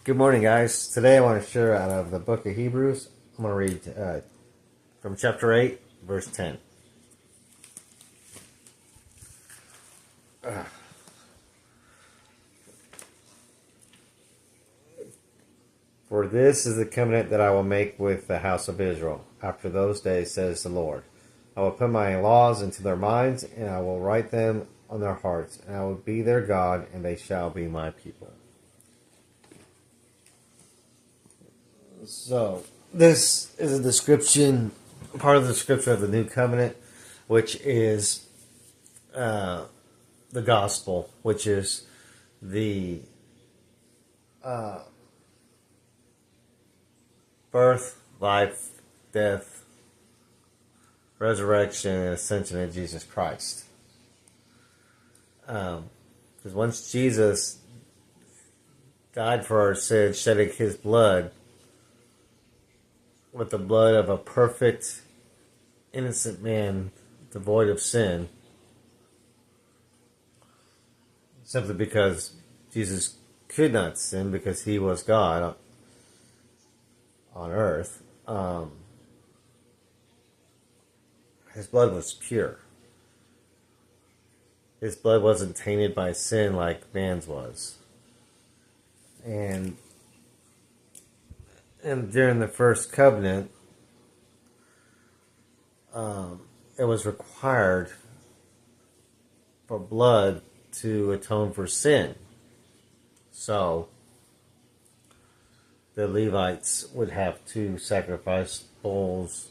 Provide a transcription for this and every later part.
Good morning, guys. Today I want to share out of the book of Hebrews. I'm going to read from chapter 8, verse 10. For this is the covenant that I will make with the house of Israel after those days, says the Lord. I will put my laws into their minds, and I will write them on their hearts, and I will be their God, and they shall be my people. So, this is a description, part of the description of the new covenant, which is the gospel, which is the birth, life, death, resurrection, and ascension of Jesus Christ. Because once Jesus died for our sins, shedding his blood with the blood of a perfect, innocent man devoid of sin, simply because Jesus could not sin because he was God on earth. His blood was pure. His blood wasn't tainted by sin like man's was. And during the first covenant, it was required for blood to atone for sin. So the Levites would have to sacrifice bulls,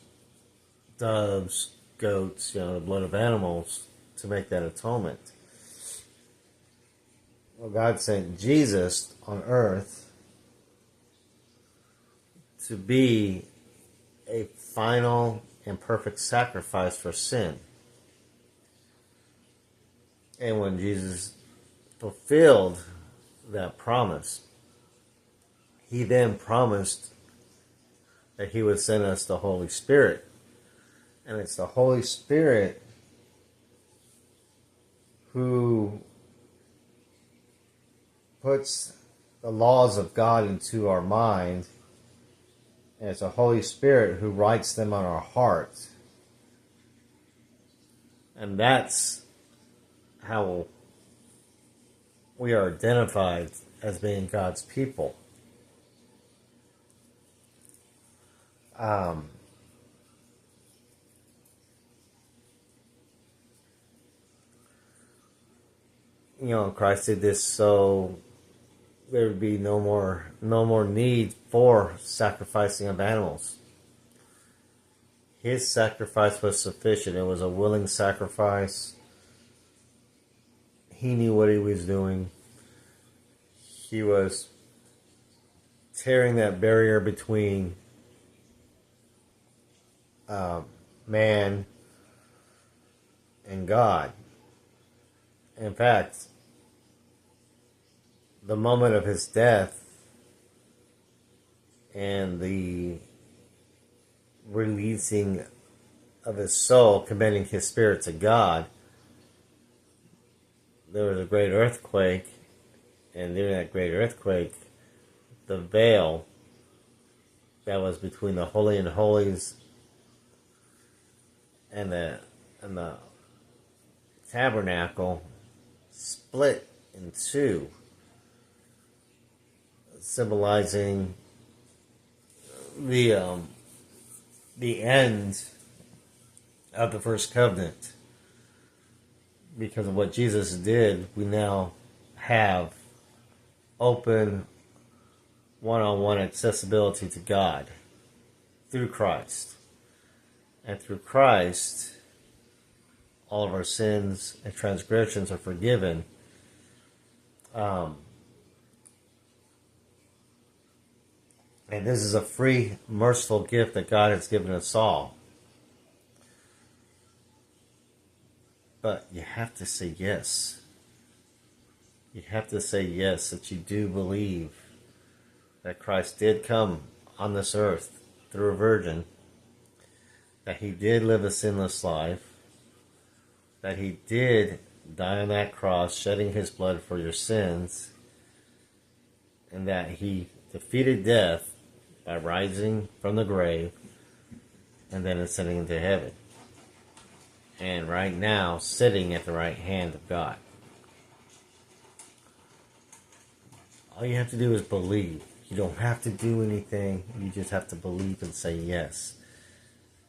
doves, goats, the blood of animals to make that atonement. Well, God sent Jesus on earth to be a final and perfect sacrifice for sin. And when Jesus fulfilled that promise, he then promised that he would send us the Holy Spirit. And it's the Holy Spirit who puts the laws of God into our mind. And it's the Holy Spirit who writes them on our hearts. And that's how we are identified as being God's people. Christ did this so there would be no more need for sacrificing of animals. His sacrifice was sufficient. It was a willing sacrifice. He knew what he was doing. He was tearing that barrier between man and God. In fact, the moment of his death and the releasing of his soul, commending his spirit to God, there was a great earthquake, and during that great earthquake, the veil that was between the Holy and Holies and the tabernacle split in two, symbolizing the end of the first covenant. Because of what Jesus did, we now have open one-on-one accessibility to God through Christ. And through Christ, all of our sins and transgressions are forgiven. And this is a free, merciful gift that God has given us all. But you have to say yes. You have to say yes, that you do believe that Christ did come on this earth through a virgin, that he did live a sinless life, that he did die on that cross, shedding his blood for your sins, and that he defeated death by rising from the grave and then ascending into heaven. And right now, sitting at the right hand of God. All you have to do is believe. You don't have to do anything. You just have to believe and say yes.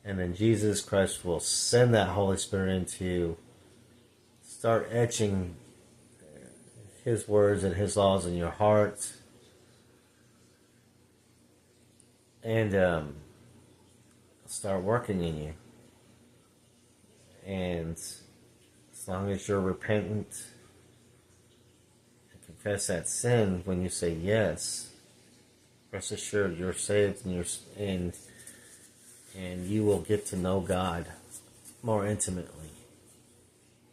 And then Jesus Christ will send that Holy Spirit into you. Start etching His words and His laws in your heart. And start working in you. And as long as you're repentant and confess that sin when you say yes, rest assured you're saved and you will get to know God more intimately.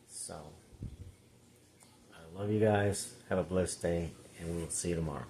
So, I love you guys. Have a blessed day, and we will see you tomorrow.